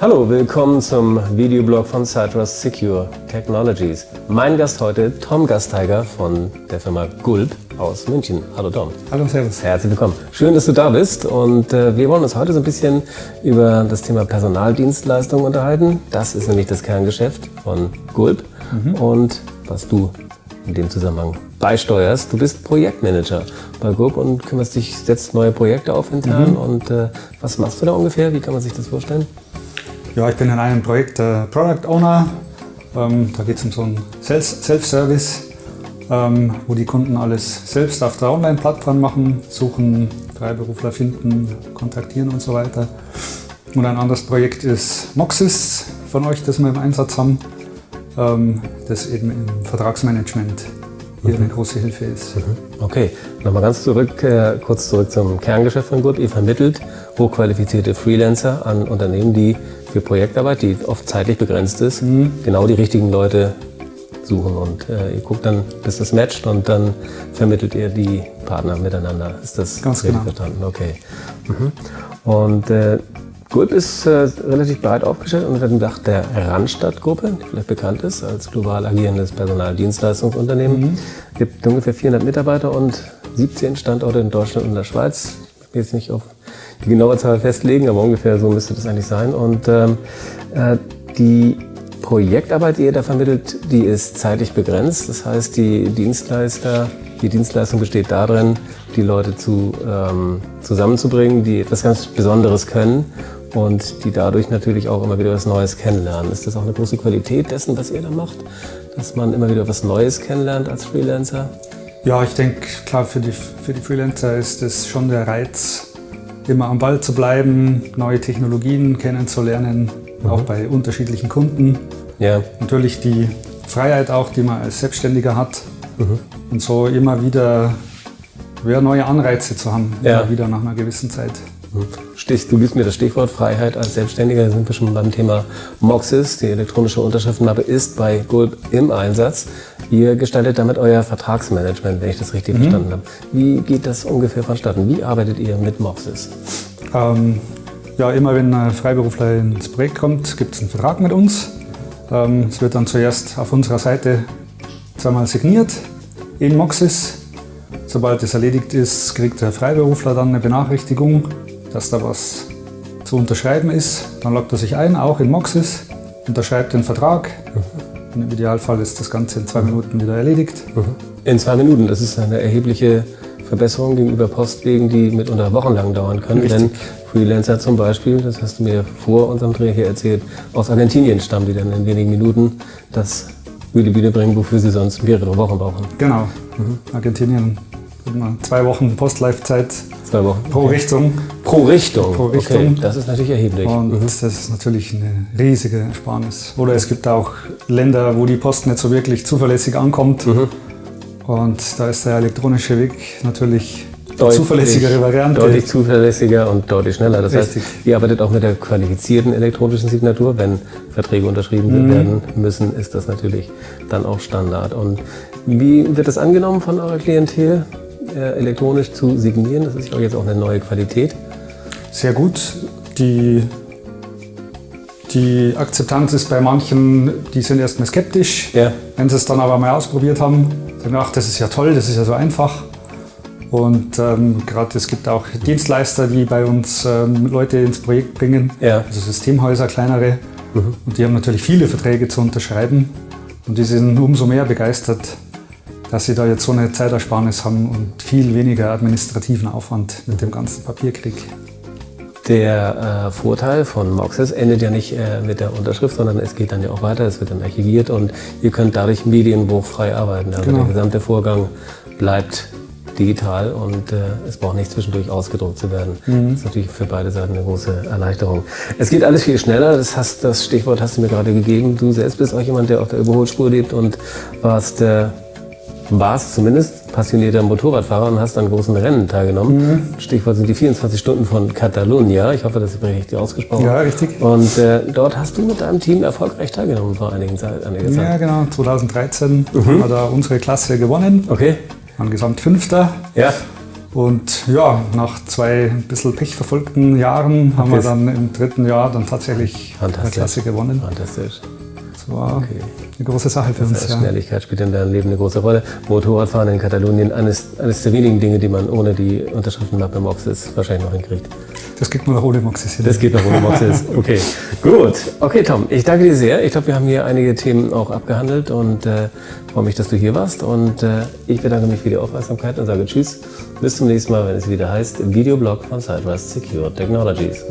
Hallo, willkommen zum Videoblog von Cytrus Secure Technologies. Mein Gast heute, Tom Gasteiger von der Firma Gulp aus München. Hallo Tom. Hallo, servus. Herzlich willkommen. Schön, dass du da bist und wir wollen uns heute so ein bisschen über das Thema Personaldienstleistungen unterhalten. Das ist nämlich das Kerngeschäft von Gulp und was du in dem Zusammenhang beisteuerst. Du bist Projektmanager bei Gulp und setzt neue Projekte auf intern. Und was machst du da ungefähr? Wie kann man sich das vorstellen? Ja, ich bin in einem Projekt Product Owner. Da geht es um so einen Self-Service, wo die Kunden alles selbst auf der Online-Plattform machen, suchen, Freiberufler finden, kontaktieren und so weiter. Und ein anderes Projekt ist Moxys von euch, das wir im Einsatz haben, das eben im Vertragsmanagement hier eine große Hilfe ist. Okay, nochmal ganz kurz zurück zum Kerngeschäft von Gulp. Ihr vermittelt hochqualifizierte Freelancer an Unternehmen, die für Projektarbeit, die oft zeitlich begrenzt ist, genau die richtigen Leute suchen. Und ihr guckt dann, bis das matcht und dann vermittelt ihr die Partner miteinander. Ist das ganz richtig genau verstanden? Okay. Und Gulp ist relativ breit aufgestellt unter dem Dach der Randstad-Gruppe, die vielleicht bekannt ist als global agierendes Personaldienstleistungsunternehmen. Es gibt ungefähr 400 Mitarbeiter und 17 Standorte in Deutschland und der Schweiz. Ich will jetzt nicht auf die genaue Zahl festlegen, aber ungefähr so müsste das eigentlich sein. Und die Projektarbeit, die ihr da vermittelt, die ist zeitlich begrenzt. Das heißt, die Dienstleistung besteht darin, die Leute zusammenzubringen, die etwas ganz Besonderes können und die dadurch natürlich auch immer wieder was Neues kennenlernen. Ist das auch eine große Qualität dessen, was ihr da macht, dass man immer wieder was Neues kennenlernt als Freelancer? Ja, ich denke, klar, für die Freelancer ist es schon der Reiz, immer am Ball zu bleiben, neue Technologien kennenzulernen, auch bei unterschiedlichen Kunden. Ja. Natürlich die Freiheit auch, die man als Selbstständiger hat und so immer wieder neue Anreize zu haben, immer wieder nach einer gewissen Zeit. Du gibst mir das Stichwort Freiheit als Selbstständiger, da sind wir schon beim Thema Moxys. Die elektronische Unterschriftenmappe ist bei Gulp im Einsatz. Ihr gestaltet damit euer Vertragsmanagement, wenn ich das richtig verstanden habe. Wie geht das ungefähr vonstatten? Wie arbeitet ihr mit Moxys? Ja, immer wenn ein Freiberufler ins Projekt kommt, gibt es einen Vertrag mit uns. Es wird dann zuerst auf unserer Seite zweimal signiert in Moxys. Sobald es erledigt ist, kriegt der Freiberufler dann eine Benachrichtigung, dass da was zu unterschreiben ist. Dann loggt er sich ein, auch in Moxys, unterschreibt den Vertrag. Im Idealfall ist das Ganze in 2 Minuten wieder erledigt. In 2 Minuten, das ist eine erhebliche Verbesserung gegenüber Postwegen, die mitunter wochenlang dauern können. Richtig. Wenn Freelancer zum Beispiel, das hast du mir vor unserem Dreh hier erzählt, aus Argentinien stammen, die dann in wenigen Minuten das über die Bühne bringen, wofür sie sonst mehrere Wochen brauchen. Genau. Argentinien hat man 2 Wochen Postleifzeit 2 Wochen. pro Richtung. Pro Richtung? Pro Richtung. Okay, das ist natürlich erheblich. Und das ist natürlich eine riesige Ersparnis. Oder es gibt auch Länder, wo die Post nicht so wirklich zuverlässig ankommt. Und da ist der elektronische Weg natürlich die zuverlässigere Variante. Deutlich zuverlässiger und deutlich schneller. Das Richtig. heißt, ihr arbeitet auch mit der qualifizierten elektronischen Signatur. Wenn Verträge unterschrieben werden müssen, ist das natürlich dann auch Standard. Und wie wird das angenommen von eurer Klientel, elektronisch zu signieren? Das ist ja jetzt auch eine neue Qualität. Sehr gut. Die Akzeptanz ist bei manchen, die sind erstmal skeptisch. Ja. Wenn sie es dann aber mal ausprobiert haben, sagen, ach, das ist ja toll, das ist ja so einfach. Und gerade es gibt auch Dienstleister, die bei uns Leute ins Projekt bringen, also Systemhäuser, kleinere. Und die haben natürlich viele Verträge zu unterschreiben. Und die sind umso mehr begeistert, dass sie da jetzt so eine Zeitersparnis haben und viel weniger administrativen Aufwand mit dem ganzen Papierkrieg. Der Vorteil von Moxys endet ja nicht mit der Unterschrift, sondern es geht dann ja auch weiter, es wird dann archiviert und ihr könnt dadurch medienbruchfrei arbeiten. Also der gesamte Vorgang bleibt digital und es braucht nicht zwischendurch ausgedruckt zu werden. Das ist natürlich für beide Seiten eine große Erleichterung. Es geht alles viel schneller, das Stichwort hast du mir gerade gegeben. Du selbst bist auch jemand, der auf der Überholspur lebt und warst zumindest passionierter Motorradfahrer und hast an großen Rennen teilgenommen. Stichwort sind die 24 Stunden von Catalunya. Ich hoffe, das ist richtig ausgesprochen. Ja, richtig. Und dort hast du mit deinem Team erfolgreich teilgenommen vor einiger Zeit. Ja, genau. 2013 haben wir da unsere Klasse gewonnen. Okay. waren gesamt Fünfter. Ja. Und ja, nach 2 ein bisschen pechverfolgten Jahren haben wir dann im 3. Jahr dann tatsächlich die Klasse gewonnen. Fantastisch. Das war eine große Sache für uns. Schnelligkeit spielt in deinem Leben eine große Rolle. Motorradfahren in Katalonien, eines der wenigen Dinge, die man ohne die Unterschriftenmappe Moxis wahrscheinlich noch hinkriegt. Das geht nur noch ohne Moxis hin. Das geht noch ohne Moxis. Okay, gut. Okay, Tom, ich danke dir sehr. Ich glaube, wir haben hier einige Themen auch abgehandelt und freue mich, dass du hier warst. Und ich bedanke mich für die Aufmerksamkeit und sage Tschüss. Bis zum nächsten Mal, wenn es wieder heißt Videoblog von Siderust Secure Technologies.